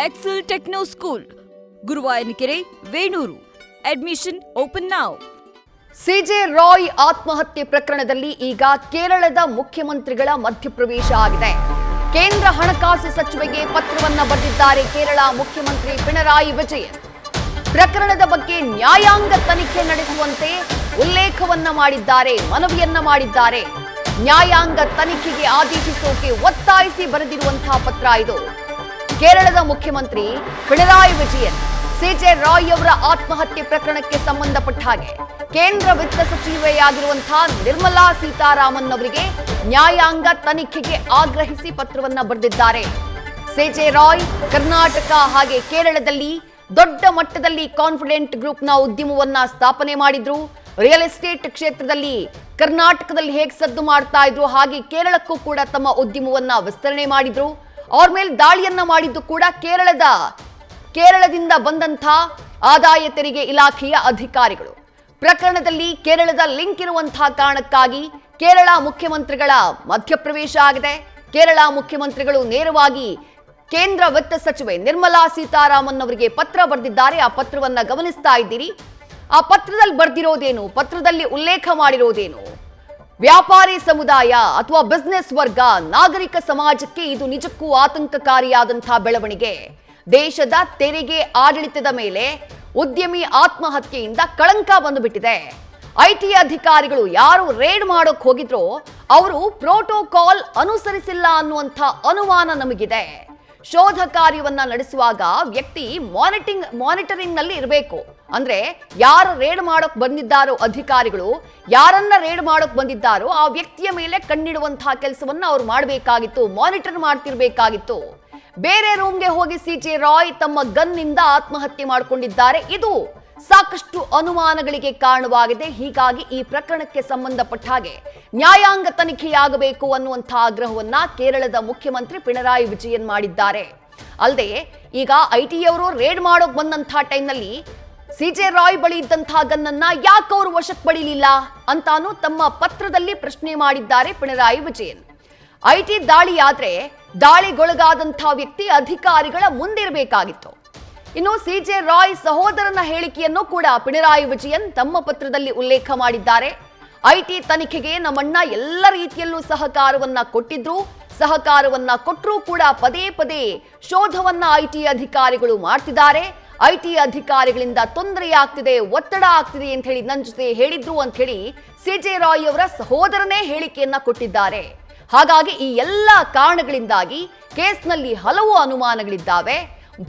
Excel techno school, Guruvayanakere, Venur. Admission open now. CJ Roy ಆತ್ಮಹತ್ಯೆ ಪ್ರಕರಣದಲ್ಲಿ ಈಗ ಕೇರಳದ ಮುಖ್ಯಮಂತ್ರಿಗಳ ಮಧ್ಯಪ್ರವೇಶ ಆಗಿದೆ. ಕೇಂದ್ರ ಹಣಕಾಸು ಸಚಿವೆಗೆ ಪತ್ರವನ್ನ ಬರೆದಿದ್ದಾರೆ ಕೇರಳ ಮುಖ್ಯಮಂತ್ರಿ ಪಿಣರಾಯಿ ವಿಜಯನ್. ಪ್ರಕರಣದ ಬಗ್ಗೆ ನ್ಯಾಯಾಂಗ ತನಿಖೆ ನಡೆಸುವಂತೆ ಉಲ್ಲೇಖವನ್ನ ಮಾಡಿದ್ದಾರೆ, ಮನವಿಯನ್ನ ಮಾಡಿದ್ದಾರೆ. ನ್ಯಾಯಾಂಗ ತನಿಖೆಗೆ ಆದೇಶಿಸೋಕೆ ಒತ್ತಾಯಿಸಿ ಬರೆದಿರುವಂತಹ ಪತ್ರ ಇದು. ಕೇರಳದ ಮುಖ್ಯಮಂತ್ರಿ ಪಿಣರಾಯಿ ವಿಜಯನ್ ಸಿಜೆ ರಾಯ್ ಅವರ ಆತ್ಮಹತ್ಯೆ ಪ್ರಕರಣಕ್ಕೆ ಸಂಬಂಧಪಟ್ಟ ಹಾಗೆ ಕೇಂದ್ರ ವಿತ್ತ ಸಚಿವೆಯಾಗಿರುವಂತಹ ನಿರ್ಮಲಾ ಸೀತಾರಾಮನ್ ಅವರಿಗೆ ನ್ಯಾಯಾಂಗ ತನಿಖೆಗೆ ಆಗ್ರಹಿಸಿ ಪತ್ರವನ್ನ ಬರೆದಿದ್ದಾರೆ. ಸಿಜೆ ರಾಯ್ ಕರ್ನಾಟಕ ಹಾಗೆ ಕೇರಳದಲ್ಲಿ ದೊಡ್ಡ ಮಟ್ಟದಲ್ಲಿ ಕಾನ್ಫಿಡೆಂಟ್ ಗ್ರೂಪ್ನ ಉದ್ಯಮವನ್ನ ಸ್ಥಾಪನೆ ಮಾಡಿದ್ರು. ರಿಯಲ್ ಎಸ್ಟೇಟ್ ಕ್ಷೇತ್ರದಲ್ಲಿ ಕರ್ನಾಟಕದಲ್ಲಿ ಹೇಗೆ ಸದ್ದು ಮಾಡ್ತಾ ಇದ್ರು ಹಾಗೆ ಕೇರಳಕ್ಕೂ ಕೂಡ ತಮ್ಮ ಉದ್ಯಮವನ್ನ ವಿಸ್ತರಣೆ ಮಾಡಿದ್ರು. ಅವ್ರ ಮೇಲೆ ದಾಳಿಯನ್ನ ಮಾಡಿದ್ದು ಕೂಡ ಕೇರಳದಿಂದ ಬಂದಂಥ ಆದಾಯ ತೆರಿಗೆ ಇಲಾಖೆಯ ಅಧಿಕಾರಿಗಳು. ಪ್ರಕರಣದಲ್ಲಿ ಕೇರಳದ ಲಿಂಕ್ ಇರುವಂತಹ ಕಾರಣಕ್ಕಾಗಿ ಕೇರಳ ಮುಖ್ಯಮಂತ್ರಿಗಳ ಮಧ್ಯಪ್ರವೇಶ ಆಗಿದೆ. ಕೇರಳ ಮುಖ್ಯಮಂತ್ರಿಗಳು ನೇರವಾಗಿ ಕೇಂದ್ರ ವಿತ್ತ ಸಚಿವೆ ನಿರ್ಮಲಾ ಸೀತಾರಾಮನ್ ಅವರಿಗೆ ಪತ್ರ ಬರೆದಿದ್ದಾರೆ. ಆ ಪತ್ರವನ್ನ ಗಮನಿಸ್ತಾ ಇದ್ದೀರಿ. ಆ ಪತ್ರದಲ್ಲಿ ಬರೆದಿರೋದೇನು, ಪತ್ರದಲ್ಲಿ ಉಲ್ಲೇಖ ಮಾಡಿರೋದೇನು? ವ್ಯಾಪಾರಿ ಸಮುದಾಯ ಅಥವಾ ಬಿಸ್ನೆಸ್ ವರ್ಗ, ನಾಗರಿಕ ಸಮಾಜಕ್ಕೆ ಇದು ನಿಜಕ್ಕೂ ಆತಂಕಕಾರಿಯಾದಂತಹ ಬೆಳವಣಿಗೆ. ದೇಶದ ತೆರಿಗೆ ಆಡಳಿತದ ಮೇಲೆ ಉದ್ಯಮಿ ಆತ್ಮಹತ್ಯೆಯಿಂದ ಕಳಂಕ ಬಂದುಬಿಟ್ಟಿದೆ. ಐಟಿ ಅಧಿಕಾರಿಗಳು ಯಾರು ರೇಡ್ ಮಾಡೋಕ್ ಹೋಗಿದ್ರೋ ಅವರು ಪ್ರೋಟೋಕಾಲ್ ಅನುಸರಿಸಿಲ್ಲ ಅನ್ನುವಂಥ ಅನುಮಾನ ನಮಗಿದೆ. ಶೋಧ ಕಾರ್ಯವನ್ನ ನಡೆಸುವಾಗ ವ್ಯಕ್ತಿ ಮಾನಿಟರಿಂಗ್ ನಲ್ಲಿ ಇರಬೇಕು. ಅಂದ್ರೆ ಯಾರು ರೇಡ್ ಮಾಡೋಕ್ ಬಂದಿದ್ದಾರೋ ಅಧಿಕಾರಿಗಳು, ಯಾರನ್ನ ರೇಡ್ ಮಾಡೋಕ್ ಬಂದಿದ್ದಾರೋ ಆ ವ್ಯಕ್ತಿಯ ಮೇಲೆ ಕಣ್ಣಿಡುವಂತಹ ಕೆಲಸವನ್ನ ಅವ್ರು ಮಾಡಬೇಕಾಗಿತ್ತು, ಮಾನಿಟರ್ ಮಾಡ್ತಿರ್ಬೇಕಾಗಿತ್ತು. ಬೇರೆ ರೂಮ್ಗೆ ಹೋಗಿ ಸಿಜೆ ರಾಯ್ ತಮ್ಮ ಗನ್ನಿಂದ ಆತ್ಮಹತ್ಯೆ ಮಾಡಿಕೊಂಡಿದ್ದಾರೆ. ಇದು ಸಾಕಷ್ಟು ಅನುಮಾನಗಳಿಗೆ ಕಾರಣವಾಗಿದೆ. ಹೀಗಾಗಿ ಈ ಪ್ರಕರಣಕ್ಕೆ ಸಂಬಂಧಪಟ್ಟ ಹಾಗೆ ನ್ಯಾಯಾಂಗ ತನಿಖೆಯಾಗಬೇಕು ಅನ್ನುವಂತಹ ಆಗ್ರಹವನ್ನ ಕೇರಳದ ಮುಖ್ಯಮಂತ್ರಿ ಪಿಣರಾಯಿ ವಿಜಯನ್ ಮಾಡಿದ್ದಾರೆ. ಅಲ್ಲದೆ ಈಗ ಐಟಿಯವರು ರೇಡ್ ಮಾಡೋಕ್ ಬಂದಂತಹ ಟೈಮ್ನಲ್ಲಿ ಸಿಜೆ ರಾಯ್ ಬಳಿ ಇದ್ದಂತಹ ಗನ್ನನ್ನ ಯಾಕೆ ಅವರು ವಶಕ್ಕೆ ಪಡೀಲಿಲ್ಲ ಅಂತಾನು ತಮ್ಮ ಪತ್ರದಲ್ಲಿ ಪ್ರಶ್ನೆ ಮಾಡಿದ್ದಾರೆ ಪಿಣರಾಯಿ ವಿಜಯನ್. ಐಟಿ ದಾಳಿಯಾದ್ರೆ ದಾಳಿಗೊಳಗಾದಂತಹ ವ್ಯಕ್ತಿ ಅಧಿಕಾರಿಗಳ ಮುಂದಿರಬೇಕಾಗಿತ್ತು. ಇನ್ನು ಸಿಜೆ ರಾಯ್ ಸಹೋದರನ ಹೇಳಿಕೆಯನ್ನು ಕೂಡ ಪಿಣರಾಯಿ ವಿಜಯನ್ ತಮ್ಮ ಪತ್ರದಲ್ಲಿ ಉಲ್ಲೇಖ ಮಾಡಿದ್ದಾರೆ. ಐಟಿ ತನಿಖೆಗೆ ನಮ್ಮಣ್ಣ ಎಲ್ಲ ರೀತಿಯಲ್ಲೂ ಸಹಕಾರವನ್ನ ಕೊಟ್ಟರೂ ಕೂಡ ಪದೇ ಪದೇ ಶೋಧವನ್ನ ಐಟಿ ಅಧಿಕಾರಿಗಳು ಮಾಡ್ತಿದ್ದಾರೆ. ಐಟಿ ಅಧಿಕಾರಿಗಳಿಂದ ತೊಂದರೆಯಾಗ್ತಿದೆ, ಒತ್ತಡ ಆಗ್ತಿದೆ ಅಂತ ಹೇಳಿ ನನ್ನ ಜೊತೆ ಹೇಳಿದ್ರು ಅಂತ ಹೇಳಿ ಸಿಜೆ ರಾಯ್ ಅವರ ಸಹೋದರನೇ ಹೇಳಿಕೆಯನ್ನ ಕೊಟ್ಟಿದ್ದಾರೆ. ಹಾಗಾಗಿ ಈ ಎಲ್ಲ ಕಾರಣಗಳಿಂದಾಗಿ ಕೇಸ್ನಲ್ಲಿ ಹಲವು ಅನುಮಾನಗಳಿದ್ದಾವೆ.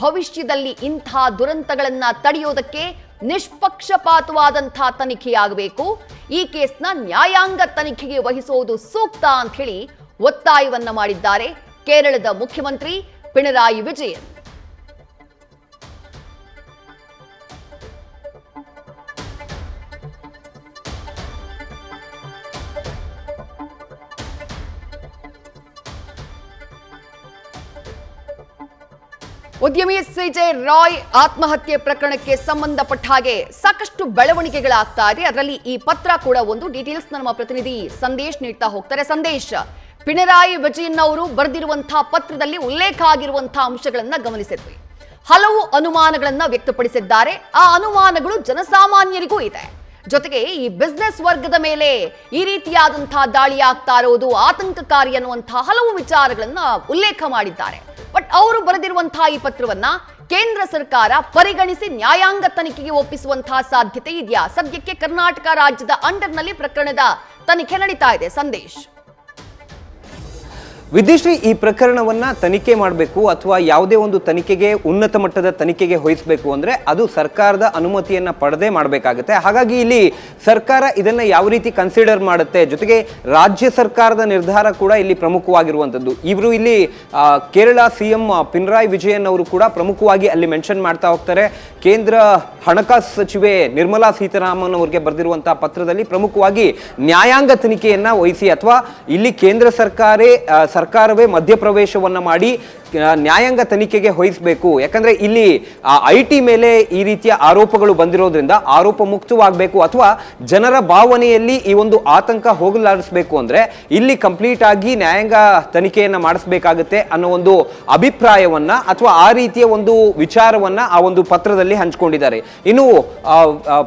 ಭವಿಷ್ಯದಲ್ಲಿ ಇಂಥ ದುರಂತಗಳನ್ನ ತಡೆಯೋದಕ್ಕೆ ನಿಷ್ಪಕ್ಷಪಾತವಾದಂತಹ ತನಿಖೆಯಾಗಬೇಕು. ಈ ಕೇಸ್ನ ನ್ಯಾಯಾಂಗ ತನಿಖೆಗೆ ವಹಿಸುವುದು ಸೂಕ್ತ ಅಂತ ಹೇಳಿ ಒತ್ತಾಯವನ್ನ ಮಾಡಿದ್ದಾರೆ ಕೇರಳದ ಮುಖ್ಯಮಂತ್ರಿ ಪಿಣರಾಯಿ ವಿಜಯನ್. ಉದ್ಯಮಿ ಸಿಜೆ ರಾಯ್ ಆತ್ಮಹತ್ಯೆ ಪ್ರಕರಣಕ್ಕೆ ಸಂಬಂಧಪಟ್ಟ ಹಾಗೆ ಸಾಕಷ್ಟು ಬೆಳವಣಿಗೆಗಳಾಗ್ತಾ ಇದೆ. ಅದರಲ್ಲಿ ಈ ಪತ್ರ ಕೂಡ ಒಂದು. ಡೀಟೇಲ್ಸ್ ನಮ್ಮ ಪ್ರತಿನಿಧಿ ಸಂದೇಶ್ ನೀಡ್ತಾ ಹೋಗ್ತಾರೆ. ಸಂದೇಶ್, ಪಿಣರಾಯಿ ವಿಜಯನ್ ಅವರು ಬರೆದಿರುವಂತಹ ಪತ್ರದಲ್ಲಿ ಉಲ್ಲೇಖ ಆಗಿರುವಂತಹ ಅಂಶಗಳನ್ನ ಗಮನಿಸಿದ್ವಿ. ಹಲವು ಅನುಮಾನಗಳನ್ನ ವ್ಯಕ್ತಪಡಿಸಿದ್ದಾರೆ. ಆ ಅನುಮಾನಗಳು ಜನಸಾಮಾನ್ಯರಿಗೂ ಇದೆ. ಜೊತೆಗೆ ಈ ಬಿಸ್ನೆಸ್ ವರ್ಗದ ಮೇಲೆ ಈ ರೀತಿಯಾದಂತಹ ದಾಳಿ ಆಗ್ತಾ ಇರೋದು ಆತಂಕಕಾರಿ ಅನ್ನುವಂತಹ ಹಲವು ವಿಚಾರಗಳನ್ನ ಉಲ್ಲೇಖ ಮಾಡಿದ್ದಾರೆ. ಬಟ್ ಅವರು ಬರೆದಿರುವಂತಹ ಈ ಪತ್ರವನ್ನ ಕೇಂದ್ರ ಸರ್ಕಾರ ಪರಿಗಣಿಸಿ ನ್ಯಾಯಾಂಗ ತನಿಖೆಗೆ ಒಪ್ಪಿಸುವಂತಹ ಸಾಧ್ಯತೆ ಇದೆಯಾ? ಸದ್ಯಕ್ಕೆ ಕರ್ನಾಟಕ ರಾಜ್ಯದ ಅಂಡರ್ನಲ್ಲಿ ಪ್ರಕರಣದ ತನಿಖೆ ನಡೀತಾ ಇದೆ. ಸಂದೇಶ್, ವಿದ್ಯುಶ್ರೀ, ಈ ಪ್ರಕರಣವನ್ನ ತನಿಖೆ ಮಾಡಬೇಕು ಅಥವಾ ಯಾವುದೇ ಒಂದು ತನಿಖೆಗೆ ಉನ್ನತ ಮಟ್ಟದ ತನಿಖೆಗೆ ವಹಿಸಬೇಕು ಅಂದ್ರೆ ಅದು ಸರ್ಕಾರದ ಅನುಮತಿಯನ್ನ ಪಡೆದೇ ಮಾಡಬೇಕಾಗುತ್ತೆ. ಹಾಗಾಗಿ ಇಲ್ಲಿ ಸರ್ಕಾರ ಇದನ್ನ ಯಾವ ರೀತಿ ಕನ್ಸಿಡರ್ ಮಾಡುತ್ತೆ, ಜೊತೆಗೆ ರಾಜ್ಯ ಸರ್ಕಾರದ ನಿರ್ಧಾರ ಕೂಡ ಇಲ್ಲಿ ಪ್ರಮುಖವಾಗಿರುವಂಥದ್ದು. ಇವರು ಇಲ್ಲಿ ಕೇರಳ ಸಿಎಂ ಪಿಣರಾಯಿ ವಿಜಯನ್ ಅವರು ಕೂಡ ಪ್ರಮುಖವಾಗಿ ಅಲ್ಲಿ ಮೆನ್ಷನ್ ಮಾಡ್ತಾ ಹೋಗ್ತಾರೆ. ಕೇಂದ್ರ ಹಣಕಾಸು ಸಚಿವೆ ನಿರ್ಮಲಾ ಸೀತಾರಾಮನ್ ಅವರಿಗೆ ಬರೆದಿರುವಂತಹ ಪತ್ರದಲ್ಲಿ ಪ್ರಮುಖವಾಗಿ ನ್ಯಾಯಾಂಗ ತನಿಖೆಯನ್ನ ವಹಿಸಿ ಅಥವಾ ಇಲ್ಲಿ ಕೇಂದ್ರ ಸರ್ಕಾರವೇ ಮಧ್ಯಪ್ರವೇಶವನ್ನ ಮಾಡಿ ನ್ಯಾಯಾಂಗ ತನಿಖೆಗೆ ವಹಿಸಬೇಕು. ಯಾಕಂದ್ರೆ ಇಲ್ಲಿ IT ಮೇಲೆ ಈ ರೀತಿಯ ಆರೋಪಗಳು ಬಂದಿರೋದ್ರಿಂದ ಆರೋಪ ಮುಕ್ತವಾಗಬೇಕು ಅಥವಾ ಜನರ ಭಾವನೆಯಲ್ಲಿ ಈ ಒಂದು ಆತಂಕ ಹೋಗಲಾಡಿಸಬೇಕು ಅಂದ್ರೆ ಇಲ್ಲಿ ಕಂಪ್ಲೀಟ್ ಆಗಿ ನ್ಯಾಯಾಂಗ ತನಿಖೆಯನ್ನ ಮಾಡಿಸಬೇಕಾಗುತ್ತೆ ಅನ್ನೋ ಒಂದು ಅಭಿಪ್ರಾಯವನ್ನ ಅಥವಾ ಆ ರೀತಿಯ ಒಂದು ವಿಚಾರವನ್ನ ಆ ಒಂದು ಪತ್ರದಲ್ಲಿ ಹಂಚಿಕೊಂಡಿದ್ದಾರೆ. ಇನ್ನು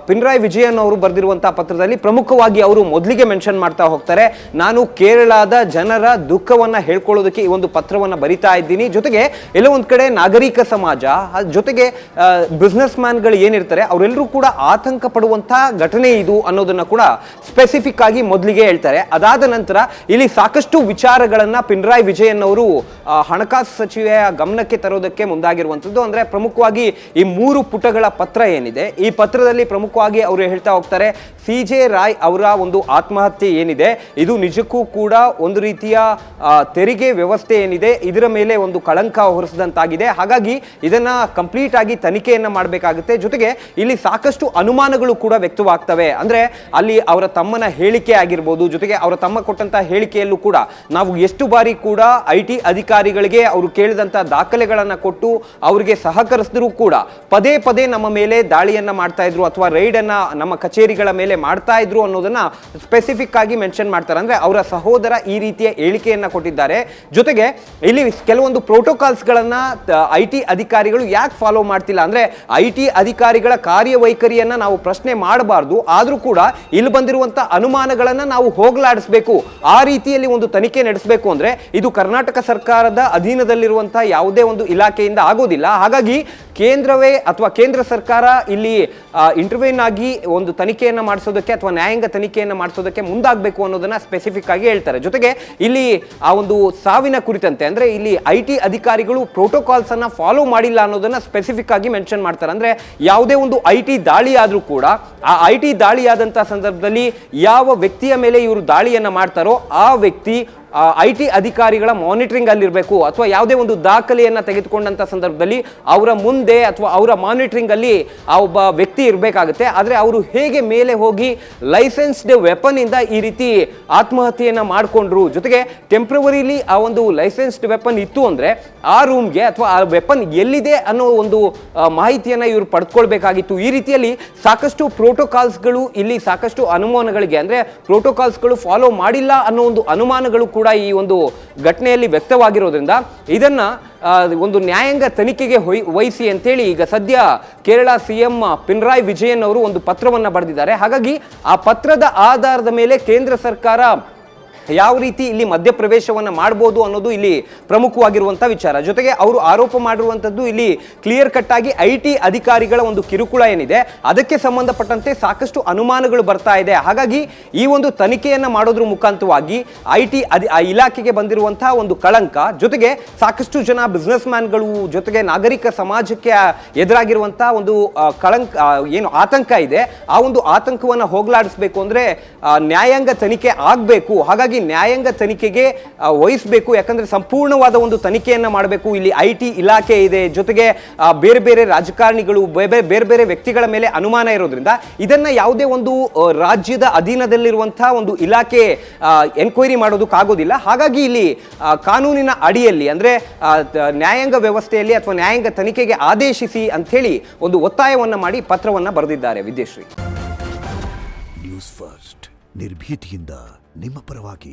ಪಿನರಾಯಿ ವಿಜಯನ್ ಅವರು ಬರೆದಿರುವಂತಹ ಪತ್ರದಲ್ಲಿ ಪ್ರಮುಖವಾಗಿ ಅವರು ಮೊದಲಿಗೆ ಮೆನ್ಷನ್ ಮಾಡ್ತಾ ಹೋಗ್ತಾರೆ, ನಾನು ಕೇರಳದ ಜನರ ದುಃಖವನ್ನ ಹೇಳ್ಕೊಳ್ಳೋದಕ್ಕೆ ಈ ಒಂದು ಪತ್ರವನ್ನ ಬರಿತಾ ಇದ್ದೀನಿ. ಜೊತೆಗೆ ಎಲ್ಲ ಒಂದ್ ಕಡೆ ನಾಗರಿಕ ಸಮಾಜ ಜೊತೆಗೆ ಬಿಸ್ನೆಸ್ ಮ್ಯಾನ್ಗಳು ಏನಿರ್ತಾರೆ ಅವರೆಲ್ಲರೂ ಕೂಡ ಆತಂಕ ಪಡುವಂತಹ ಘಟನೆ ಇದು ಅನ್ನೋದನ್ನ ಕೂಡ ಸ್ಪೆಸಿಫಿಕ್ ಆಗಿ ಮೊದಲಿಗೆ ಹೇಳ್ತಾರೆ. ಅದಾದ ನಂತರ ಇಲ್ಲಿ ಸಾಕಷ್ಟು ವಿಚಾರಗಳನ್ನ ಪಿನರಾಯಿ ವಿಜಯನ್ ಅವರು ಹಣಕಾಸು ಸಚಿವೆಯ ಗಮನಕ್ಕೆ ತರೋದಕ್ಕೆ ಮುಂದಾಗಿರುವಂತದ್ದು. ಅಂದ್ರೆ ಪ್ರಮುಖವಾಗಿ ಈ 3 ಪುಟಗಳ ಪತ್ರ ಏನಿದೆ, ಈ ಪತ್ರದಲ್ಲಿ ಪ್ರಮುಖವಾಗಿ ಅವರು ಹೇಳ್ತಾ ಹೋಗ್ತಾರೆ, CJ ರಾಯ್ ಅವರ ಒಂದು ಆತ್ಮಹತ್ಯೆ ಏನಿದೆ ಇದು ನಿಜಕ್ಕೂ ಕೂಡ ಒಂದು ರೀತಿಯ ತೆರಿಗೆ ವ್ಯವಸ್ಥೆ ಏನಿದೆ ಇದರ ಮೇಲೆ ಒಂದು ಕಳಂಕ ಹೊರಿಸಿದಂತಾಗಿದೆ. ಹಾಗಾಗಿ ಇದನ್ನ ಕಂಪ್ಲೀಟ್ ಆಗಿ ತನಿಖೆಯನ್ನ ಮಾಡಬೇಕಾಗುತ್ತೆ. ಜೊತೆಗೆ ಇಲ್ಲಿ ಸಾಕಷ್ಟು ಅನುಮಾನಗಳು ಕೂಡ ವ್ಯಕ್ತವಾಗ್ತವೆ. ಅಂದ್ರೆ ಅಲ್ಲಿ ಅವರ ತಮ್ಮನ ಹೇಳಿಕೆ ಆಗಿರ್ಬೋದು, ಜೊತೆಗೆ ಅವರ ತಮ್ಮ ಕೊಟ್ಟಂತಹ ಹೇಳಿಕೆಯಲ್ಲೂ ಕೂಡ ನಾವು ಎಷ್ಟು ಬಾರಿ ಕೂಡ IT ಅಧಿಕಾರಿಗಳಿಗೆ ಅವರು ಕೇಳಿದಂತ ದಾಖಲೆಗಳನ್ನ ಕೊಟ್ಟು ಅವರಿಗೆ ಸಹಕರಿಸಿದ್ರು ಕೂಡ ಪದೇ ಪದೇ ನಮ್ಮ ಮೇಲೆ ದಾಳಿಯನ್ನ ಮಾಡ್ತಾ ಇದ್ರು ಅಥವಾ ರೈಡ್ ಅನ್ನ ನಮ್ಮ ಕಚೇರಿಗಳ ಮೇಲೆ ಮಾಡ್ತಾ ಇದ್ರು ಅನ್ನೋದನ್ನ ಸ್ಪೆಸಿಫಿಕ್ ಆಗಿ ಮೆನ್ಷನ್ ಮಾಡ್ತಾರೆ. ಅಂದ್ರೆ ಅವರ ಸಹೋದರ ಈ ರೀತಿಯ ಹೇಳಿಕೆಯನ್ನ ಕೊಟ್ಟಿದ್ದಾರೆ. ಜೊತೆಗೆ ಇಲ್ಲಿ ಕೆಲವೊಂದು ಪ್ರೋಟೋಕಾಲ್ಸ್ ಗಳನ್ನ IT ಅಧಿಕಾರಿಗಳು ಯಾಕೆ ಫಾಲೋ ಮಾಡ್ತಿಲ್ಲ ಅಂದ್ರೆ IT ಅಧಿಕಾರಿಗಳ ಕಾರ್ಯವೈಖರಿಯನ್ನ ನಾವು ಪ್ರಶ್ನೆ ಮಾಡಬಾರ್ದು, ಆದ್ರೂ ಕೂಡ ಇಲ್ಲಿ ಬಂದಿರುವಂತಹ ಅನುಮಾನಗಳನ್ನ ನಾವು ಹೋಗಲಾಡಿಸಬೇಕು, ಆ ರೀತಿಯಲ್ಲಿ ಒಂದು ತನಿಖೆ ನಡೆಸಬೇಕು ಅಂದ್ರೆ ಇದು ಕರ್ನಾಟಕ ಸರ್ಕಾರದ ಅಧೀನದಲ್ಲಿರುವಂತಹ ಯಾವುದೇ ಒಂದು ಇಲಾಖೆಯಿಂದ ಆಗೋದಿಲ್ಲ. ಹಾಗಾಗಿ ಕೇಂದ್ರವೇ ಅಥವಾ ಕೇಂದ್ರ ಸರ್ಕಾರ ಇಲ್ಲಿ ಇಂಟರ್ವ್ಯೂನ್ ಆಗಿ ಒಂದು ತನಿಖೆಯನ್ನ ಮಾಡಿಸೋದಕ್ಕೆ ಅಥವಾ ನ್ಯಾಯಾಂಗ ತನಿಖೆಯನ್ನ ಮಾಡಿಸೋದಕ್ಕೆ ಮುಂದಾಗಬೇಕು ಅನ್ನೋದನ್ನ ಸ್ಪೆಸಿಫಿಕ್ ಆಗಿ ಹೇಳ್ತಾರೆ. ಜೊತೆಗೆ ಇಲ್ಲಿ ಆ ಒಂದು ಸಾವಿನ ಕುರಿತಂತೆ ಅಂದ್ರೆ ಇಲ್ಲಿ IT ಅಧಿಕಾರಿಗಳು ಪ್ರೋಟೋಕಾಲ್ಸ್ ಅನ್ನ ಫಾಲೋ ಮಾಡಿಲ್ಲ ಅನ್ನೋದನ್ನ ಸ್ಪೆಸಿಫಿಕ್ ಆಗಿ ಮೆನ್ಷನ್ ಮಾಡ್ತಾರೆ. ಅಂದ್ರೆ ಯಾವುದೇ ಒಂದು IT ದಾಳಿ ಆದ್ರೂ ಕೂಡ ಆ IT ದಾಳಿ ಆದಂತಹ ಸಂದರ್ಭದಲ್ಲಿ ಯಾವ ವ್ಯಕ್ತಿಯ ಮೇಲೆ ಇವರು ದಾಳಿಯನ್ನ ಮಾಡ್ತಾರೋ ಆ ವ್ಯಕ್ತಿ IT ಅಧಿಕಾರಿಗಳ ಮಾನಿಟರಿಂಗ್ ಅಲ್ಲಿರಬೇಕು ಅಥವಾ ಯಾವುದೇ ಒಂದು ದಾಖಲೆಯನ್ನ ತೆಗೆದುಕೊಂಡಂತ ಸಂದರ್ಭದಲ್ಲಿ ಅವರ ಮುಂದೆ ಅಥವಾ ಅವರ ಮಾನಿಟರಿಂಗ್ ಅಲ್ಲಿ ಆ ಒಬ್ಬ ವ್ಯಕ್ತಿ ಇರಬೇಕಾಗುತ್ತೆ. ಆದ್ರೆ ಅವರು ಹೇಗೆ ಮೇಲೆ ಹೋಗಿ ಲೈಸೆನ್ಸ್ಡ್ ವೆಪನ್ ಇಂದ ಈ ರೀತಿ ಆತ್ಮಹತ್ಯೆಯನ್ನ ಮಾಡಿಕೊಂಡ್ರು, ಜೊತೆಗೆ ಟೆಂಪ್ರವರಿಲಿ ಆ ಒಂದು ಲೈಸೆನ್ಸ್ಡ್ ವೆಪನ್ ಇತ್ತು ಅಂದ್ರೆ ಆ ರೂಮ್ಗೆ ಅಥವಾ ಆ ವೆಪನ್ ಎಲ್ಲಿದೆ ಅನ್ನೋ ಒಂದು ಮಾಹಿತಿಯನ್ನ ಇವರು ಪಡೆದುಕೊಳ್ಬೇಕಾಗಿತ್ತು. ಈ ರೀತಿಯಲ್ಲಿ ಸಾಕಷ್ಟು ಪ್ರೋಟೋಕಾಲ್ಸ್ಗಳು ಇಲ್ಲಿ ಸಾಕಷ್ಟು ಅನುಮಾನಗಳಿಗೆ ಅಂದ್ರೆ ಪ್ರೋಟೋಕಾಲ್ಸ್ಗಳು ಫಾಲೋ ಮಾಡಿಲ್ಲ ಅನ್ನೋ ಒಂದು ಅನುಮಾನಗಳು ಕೂಡ ಈ ಒಂದು ಘಟನೆಯಲ್ಲಿ ವ್ಯಕ್ತವಾಗಿರೋದ್ರಿಂದ ಇದನ್ನ ಒಂದು ನ್ಯಾಯಾಂಗ ತನಿಖೆಗೆ ವಹಿಸಿ ಅಂತೇಳಿ ಈಗ ಸದ್ಯ ಕೇರಳ CM ಪಿನರಾಯಿ ವಿಜಯನ್ ಅವರು ಒಂದು ಪತ್ರವನ್ನ ಬರೆದಿದ್ದಾರೆ. ಹಾಗಾಗಿ ಆ ಪತ್ರದ ಆಧಾರದ ಮೇಲೆ ಕೇಂದ್ರ ಸರ್ಕಾರ ಯಾವ ರೀತಿ ಇಲ್ಲಿ ಮಧ್ಯಪ್ರವೇಶವನ್ನು ಮಾಡಬಹುದು ಅನ್ನೋದು ಇಲ್ಲಿ ಪ್ರಮುಖವಾಗಿರುವಂತಹ ವಿಚಾರ. ಜೊತೆಗೆ ಅವರು ಆರೋಪ ಮಾಡಿರುವಂತದ್ದು ಇಲ್ಲಿ ಕ್ಲಿಯರ್ ಕಟ್ ಆಗಿ IT ಅಧಿಕಾರಿಗಳ ಒಂದು ಕಿರುಕುಳ ಏನಿದೆ ಅದಕ್ಕೆ ಸಂಬಂಧಪಟ್ಟಂತೆ ಸಾಕಷ್ಟು ಅನುಮಾನಗಳು ಬರ್ತಾ ಇದೆ. ಹಾಗಾಗಿ ಈ ಒಂದು ತನಿಖೆಯನ್ನ ಮಾಡೋದ್ರ ಮುಖಾಂತರವಾಗಿ IT ಇಲಾಖೆಗೆ ಬಂದಿರುವಂತಹ ಒಂದು ಕಳಂಕ, ಜೊತೆಗೆ ಸಾಕಷ್ಟು ಜನ ಬಿಸ್ನೆಸ್ ಮ್ಯಾನ್ಗಳು ಜೊತೆಗೆ ನಾಗರಿಕ ಸಮಾಜಕ್ಕೆ ಎದುರಾಗಿರುವಂತಹ ಒಂದು ಕಳಂಕ ಏನು ಆತಂಕ ಇದೆ ಆ ಒಂದು ಆತಂಕವನ್ನ ಹೋಗಲಾಡಿಸಬೇಕು ಅಂದ್ರೆ ನ್ಯಾಯಾಂಗ ತನಿಖೆ ಆಗಬೇಕು. ಹಾಗಾಗಿ ನ್ಯಾಯಾಂಗ ತನಿಖೆಗೆ ವಹಿಸಬೇಕು. ಯಾಕಂದ್ರೆ ಸಂಪೂರ್ಣವಾದ ಒಂದು ತನಿಖೆಯನ್ನ ಮಾಡಬೇಕು. ಇಲ್ಲಿ IT ಇಲಾಖೆ ಇದೆ, ಜೊತೆಗೆ ಬೇರೆ ಬೇರೆ ರಾಜಕಾರಣಿಗಳು ಬೇರೆ ಬೇರೆ ವ್ಯಕ್ತಿಗಳ ಮೇಲೆ ಅನುಮಾನ ಇರೋದ್ರಿಂದ ಇದನ್ನ ಯಾವುದೇ ಒಂದು ರಾಜ್ಯದ ಅಧೀನದಲ್ಲಿರುವಂತಹ ಒಂದು ಇಲಾಖೆ ಎನ್ಕ್ವೈರಿ ಮಾಡೋದಕ್ಕಾಗೋದಿಲ್ಲ. ಹಾಗಾಗಿ ಇಲ್ಲಿ ಕಾನೂನಿನ ಅಡಿಯಲ್ಲಿ ಅಂದ್ರೆ ನ್ಯಾಯಾಂಗ ವ್ಯವಸ್ಥೆಯಲ್ಲಿ ಅಥವಾ ನ್ಯಾಯಾಂಗ ತನಿಖೆಗೆ ಆದೇಶಿಸಿ ಅಂತ ಹೇಳಿ ಒಂದು ಒತ್ತಾಯವನ್ನ ಮಾಡಿ ಪತ್ರವನ್ನ ಬರೆದಿದ್ದಾರೆ. ವಿದ್ಯಶ್ರೀ, ನ್ಯೂಸ್ ಫಸ್ಟ್ ನಿರ್ಭೀತಿಯಿಂದ ನಿಮ್ಮ ಪರವಾಗಿ.